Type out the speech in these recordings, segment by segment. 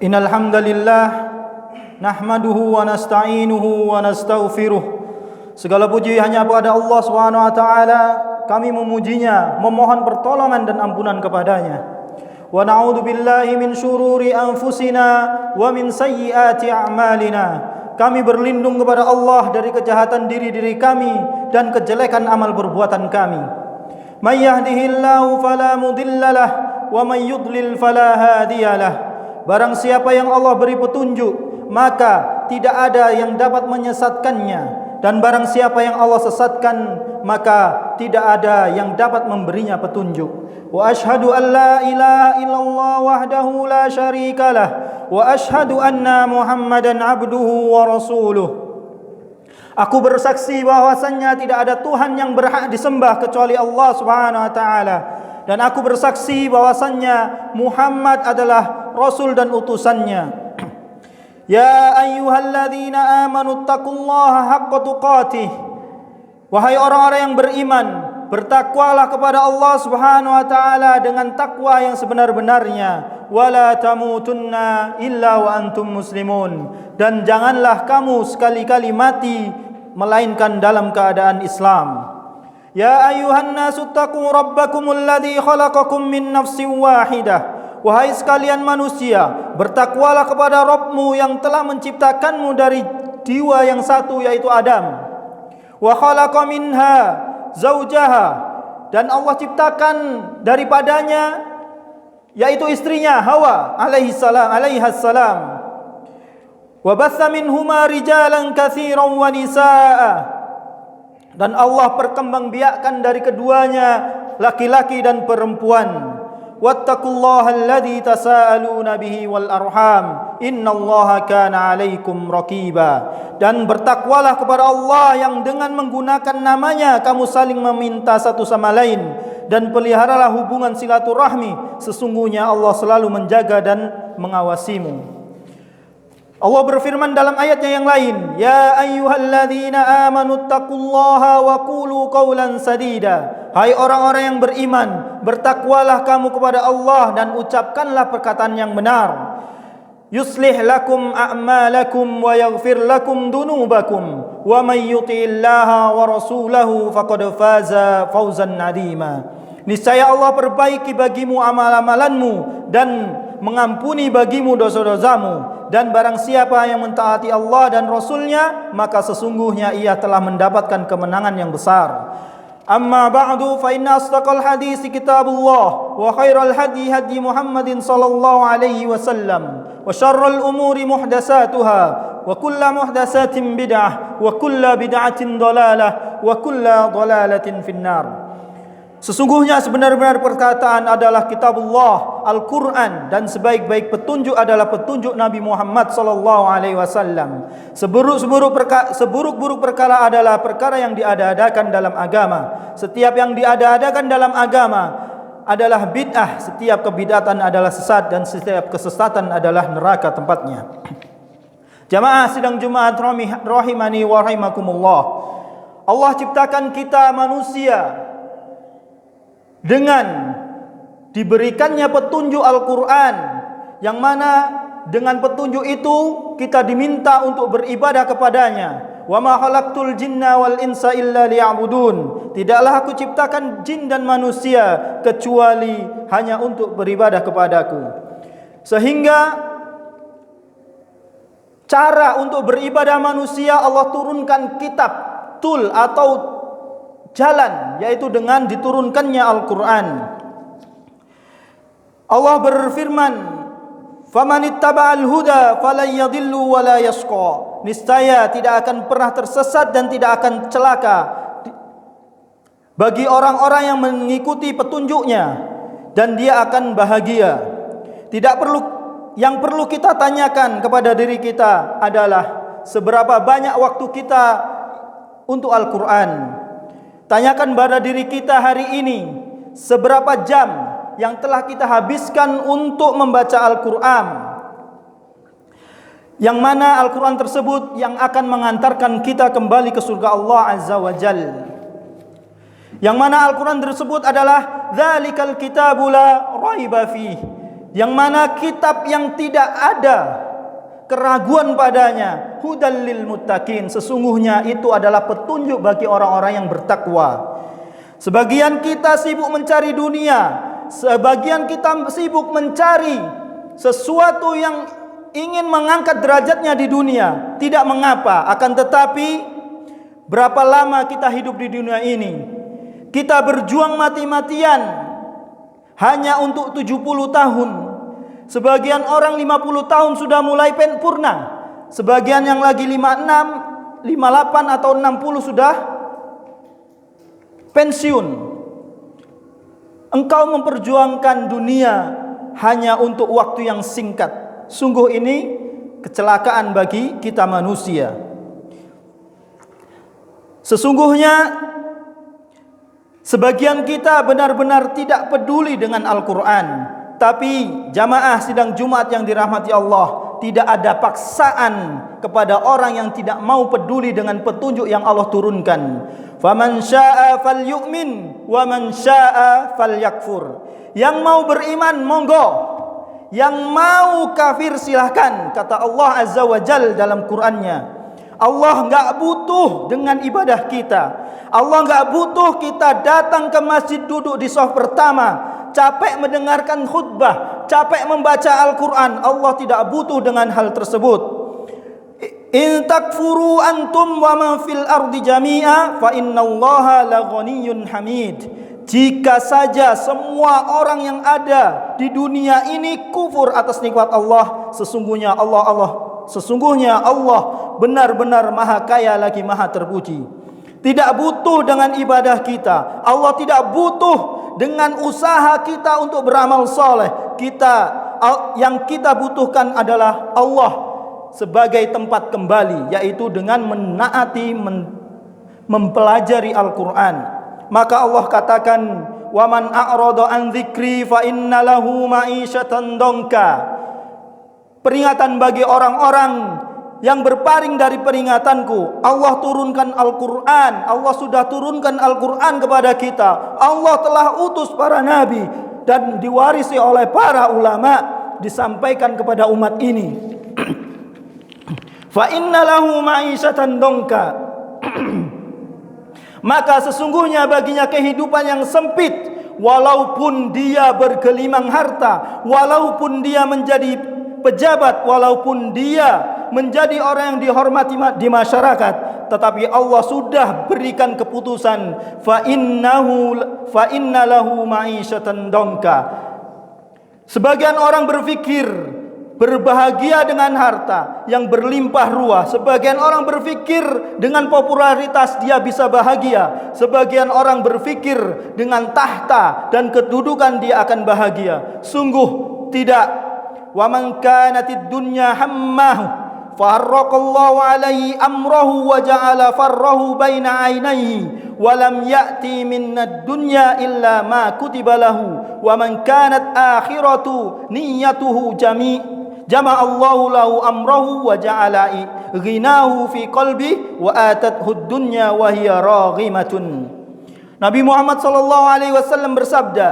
Innal hamdalillah nahmaduhu wa nasta'inuhu wa nastaghfiruh. Segala puji hanya kepada Allah Subhanahu wa taala. Kami memujinya, memohon pertolongan dan ampunan kepadanya. Wa na'udzu billahi min syururi anfusina wa min sayyiati a'malina. Kami berlindung kepada Allah dari kejahatan diri-diri kami dan kejelekan amal perbuatan kami. May yahdihillahu fala mudhillalah wa may yudlil fala hadiyalah. Barang siapa yang Allah beri petunjuk, maka tidak ada yang dapat menyesatkannya, dan barang siapa yang Allah sesatkan, maka tidak ada yang dapat memberinya petunjuk. Wa asyhadu an la ilaha illallah wahdahu la syarikalah wa asyhadu anna Muhammadan abduhu wa rasuluh. Aku bersaksi bahwasannya tidak ada Tuhan yang berhak disembah kecuali Allah Subhanahu wa taala, dan aku bersaksi bahwasannya Muhammad adalah Rasul dan utusannya. Ya ayyuhalladzina amanu taqullaha haqqa tuqatih. Wahai orang-orang yang beriman, bertakwalah kepada Allah Subhanahu wa taala dengan takwa yang sebenar-benarnya. Wala tamutunna illa wa antum muslimun. Dan janganlah kamu sekali-kali mati melainkan dalam keadaan Islam. Ya ayyuhan nasu taqu rabbakumul ladzi khalaqakum min nafsin wahidah. Wahai sekalian manusia, bertakwalah kepada Rabbmu yang telah menciptakanmu dari jiwa yang satu, yaitu Adam. Wa khalaqa minha zaujaha, dan Allah ciptakan daripadanya, yaitu istrinya Hawa alaihassalam. Wa batha minhuma rijalan katsiran wa nisaa, dan Allah perkembangbiakkan dari keduanya laki-laki dan perempuan. Wattaqullaha alladzi tasaaluna bihi wal arham innallaha kana 'alaikum raqiba. Dan bertakwalah kepada Allah yang dengan menggunakan namanya kamu saling meminta satu sama lain, dan peliharalah hubungan silaturahmi, sesungguhnya Allah selalu menjaga dan mengawasimu. Allah berfirman dalam ayatnya yang lain, ya ayyuhalladzina amanu taqullaha wa qulu qawlan sadida. Hai orang-orang yang beriman, bertakwalah kamu kepada Allah dan ucapkanlah perkataan yang benar. Yuslih lakum a'malakum wa yaghfir lakum dunubakum wa may yuti'illaha wa rasulahu faqad faza fawzan 'azima. Niscaya Allah perbaiki bagimu amal-amalanmu dan mengampuni bagimu dosa-dosamu, dan barang siapa yang mentaati Allah dan Rasulnya, maka sesungguhnya ia telah mendapatkan kemenangan yang besar. Amma ba'du, fa inna asdaqal hadits kitabullah wa khairal hadi hadi Muhammadin sallallahu alaihi wasallam wa syarrul umuri muhdatsatuha wa kullu muhdatsatin bid'ah wa kullu bid'atin dhalalah wa kullu dhalalatin finnar. Sesungguhnya sebenar-benar perkataan adalah kitabullah, Al-Quran, dan sebaik-baik petunjuk adalah petunjuk Nabi Muhammad sallallahu alaihi wasallam. Seburuk-buruk perkara adalah perkara yang diada-adakan dalam agama. Setiap yang diada-adakan dalam agama adalah bid'ah. Setiap kebid'atan adalah sesat, dan setiap kesesatan adalah neraka tempatnya. Jamaah sidang Jumat rahimani wa rahimakumullah. Allah ciptakan kita manusia dengan diberikannya petunjuk Al-Quran, yang mana dengan petunjuk itu kita diminta untuk beribadah kepadanya. Wa ma khalaqtul jinna wal insa illa liya'budun. Tidaklah aku ciptakan jin dan manusia kecuali hanya untuk beribadah kepadaku. Sehingga cara untuk beribadah manusia, Allah turunkan kitab, tul atau jalan, yaitu dengan diturunkannya Al-Quran. Allah berfirman, famanittaba'al huda falan yadhillu wa la yashqa. Niscaya tidak akan pernah tersesat dan tidak akan celaka bagi orang-orang yang mengikuti petunjuknya, dan dia akan bahagia. Yang perlu kita tanyakan kepada diri kita adalah seberapa banyak waktu kita untuk Al-Quran. Tanyakan pada diri kita hari ini, seberapa jam yang telah kita habiskan untuk membaca Al-Quran, yang mana Al-Quran tersebut yang akan mengantarkan kita kembali ke surga Allah Azza wa Jal. Yang mana Al-Quran tersebut adalah dzalikal kitabu la raiba fih. yang mana kitab yang tidak ada keraguan padanya, hudal lil muttaqin, sesungguhnya itu adalah petunjuk bagi orang-orang yang bertakwa. Sebagian kita sibuk mencari dunia, sebagian kita sibuk mencari sesuatu yang ingin mengangkat derajatnya di dunia. Tidak mengapa, akan tetapi berapa lama kita hidup di dunia ini? Kita berjuang mati-matian hanya untuk 70 tahun. Sebagian orang 50 tahun sudah mulai purna. Sebagian yang lagi 56, 58 atau 60 sudah pensiun. Engkau memperjuangkan dunia hanya untuk waktu yang singkat. Sungguh ini kecelakaan bagi kita manusia. Sesungguhnya sebagian kita benar-benar tidak peduli dengan Al-Quran. Tapi jamaah sidang Jumat yang dirahmati Allah, tidak ada paksaan kepada orang yang tidak mau peduli dengan petunjuk yang Allah turunkan. Faman syaa'a falyu'min wa man syaa'a falyakfur. Yang mau beriman monggo, yang mau kafir silahkan, kata Allah Azza wa Jal dalam Qur'annya. Allah enggak butuh dengan ibadah kita. Allah enggak butuh kita datang ke masjid, duduk di shaf pertama, capek mendengarkan khutbah, capek membaca Al-Quran. Allah tidak butuh dengan hal tersebut. In takfuru antum wa man fil ardi jami'a fa innallaha laghaniyyun hamid. Jika saja semua orang yang ada di dunia ini kufur atas nikmat Allah, sesungguhnya Allah benar-benar maha kaya lagi maha terpuji. Tidak butuh dengan ibadah kita. Allah tidak butuh dengan usaha kita untuk beramal soleh. Yang kita butuhkan adalah Allah sebagai tempat kembali, yaitu dengan menaati, mempelajari Al-Quran. Maka Allah katakan, wa man a'rada an dzikri fa inna lahu ma'isyatan dongka. Peringatan bagi orang-orang yang berpaling dari peringatanku. Allah turunkan Al-Quran. Allah sudah turunkan Al-Quran kepada kita. Allah telah utus para nabi dan diwarisi oleh para ulama, disampaikan kepada umat ini. Fa inna lahu ma'isyatan dongka. Maka sesungguhnya baginya kehidupan yang sempit, walaupun dia bergelimang harta, walaupun dia menjadi pejabat, walaupun dia menjadi orang yang dihormati di masyarakat, tetapi Allah sudah berikan keputusan, fa inna lahu ma'isyatan dongka. Sebagian orang berfikir berbahagia dengan harta yang berlimpah ruah. Sebagian orang berfikir dengan popularitas dia bisa bahagia. Sebagian orang berfikir dengan tahta dan kedudukan dia akan bahagia. Sungguh tidak. Wa man kanatid dunya hammahu farraqallahu alaihi amrahu wa ja'ala farrahu baina ainaihi wa lam ya'ti minnad dunya illa ma kutiba lahu wa man kanat akhiratu niyyatuhu jama'allahu lahu amrahu wa ja'ala ghinahu fi qalbi wa atathu dunya wa hiya raghimatun. Nabi Muhammad sallallahu alaihi wasallam bersabda,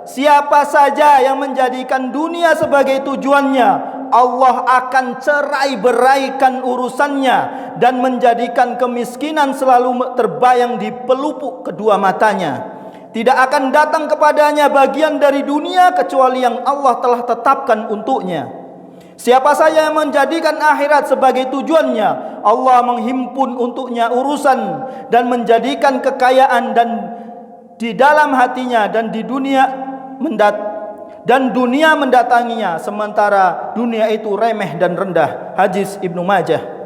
siapa saja yang menjadikan dunia sebagai tujuannya, Allah akan cerai-beraikan urusannya dan menjadikan kemiskinan selalu terbayang di pelupuk kedua matanya. Tidak akan datang kepadanya bagian dari dunia kecuali yang Allah telah tetapkan untuknya. Siapa saja yang menjadikan akhirat sebagai tujuannya, Allah menghimpun untuknya urusan dan menjadikan kekayaan dan di dalam hatinya dan di dunia dunia mendatanginya, sementara dunia itu remeh dan rendah. Hadis Ibnu Majah.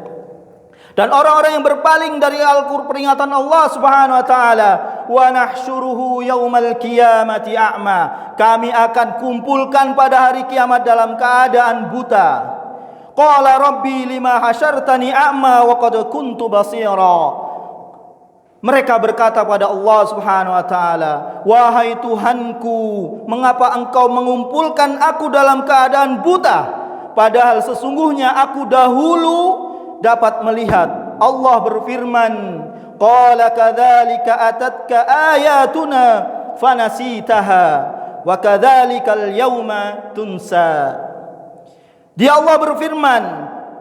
Dan orang-orang yang berpaling dari Al-Qur'an, peringatan Allah Subhanahu wa taala, wa nahsyuruhu yaumal qiyamati a'ma. Kami akan kumpulkan pada hari kiamat dalam keadaan buta. Qala rabbi lima hasyartani a'ma wa qad kuntu basira. Mereka berkata pada Allah Subhanahu wa taala, wahai Tuhanku, mengapa engkau mengumpulkan aku dalam keadaan buta, padahal sesungguhnya aku dahulu dapat melihat. Allah berfirman, qala kadzalika atatka ayatuna fanasitaha wa kadzalikal yauma tunsa. Dia Allah berfirman,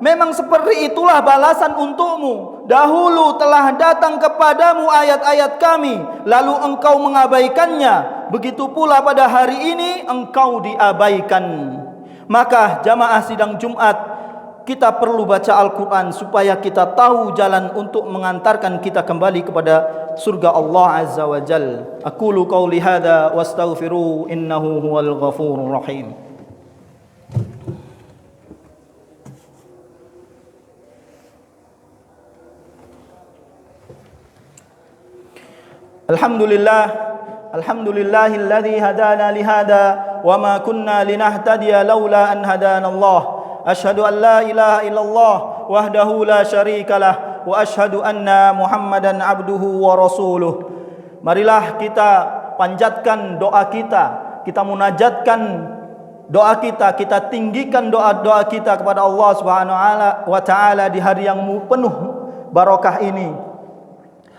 memang seperti itulah balasan untukmu. Dahulu telah datang kepadamu ayat-ayat kami, lalu engkau mengabaikannya. Begitu pula pada hari ini engkau diabaikan. Maka jamaah sidang Jumat, kita perlu baca Al-Quran supaya kita tahu jalan untuk mengantarkan kita kembali kepada surga Allah Azza wa Jal. Aqulu qawli hadha wa astaghfiru innahu huwal ghafurur rahim. Alhamdulillahilladzi hadana lihada wa ma kunna linahtadiya laula an hadana Allah. Asyhadu an la ilaha illallah wahdahu la syarikalah wa asyhadu anna Muhammadan abduhu wa rasuluh. Marilah kita panjatkan doa kita munajatkan doa kita tinggikan doa-doa kita kepada Allah Subhanahu wa taala di hari yang penuh barakah ini.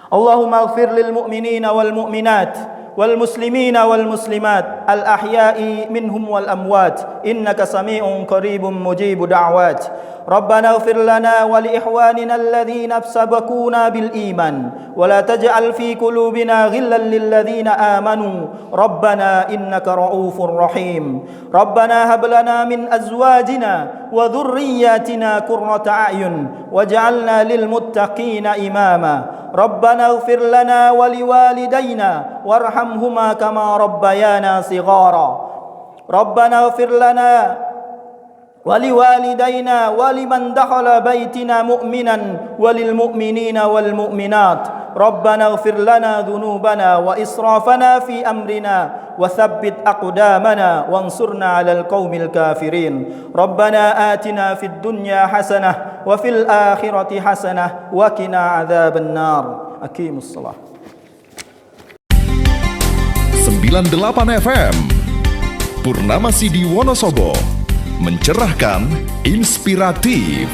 Allahumma ighfir lil mu'minina wal mu'minat wal muslimina wal muslimat al ahya'i minhum wal amwat innaka sami'un qaribun mujibu da'wat. Rabbana ighfir lana wa li ikhwanina alladhina sabaquna bil iman wa la taj'al fi qulubina ghillan lil ladzina amanu rabbana innaka ra'ufur rahim. Rabbana hab lana min azwajina wa dhurriyyatina qurrata a'yun waj'alna lil muttaqina imama. Rabbana ighfir lana wa liwalidayna warhamhuma kama rabbayana shighara. Rabbana ighfir lana waliwalidayna waliman dakhala baitina mu'minan walil mu'minina wal mu'minat. Rabbana ighfir lana dhunubana wa israfana fi amrina wa thabbit aqdamana wansurna 'alal qaumil kafirin. Rabbana atina fid dunya hasanah wa fil akhirati hasanah wa qina 'adzaban nar. Aqimus shalah. 98 FM Purnama Sidi Wonosobo, mencerahkan, inspiratif.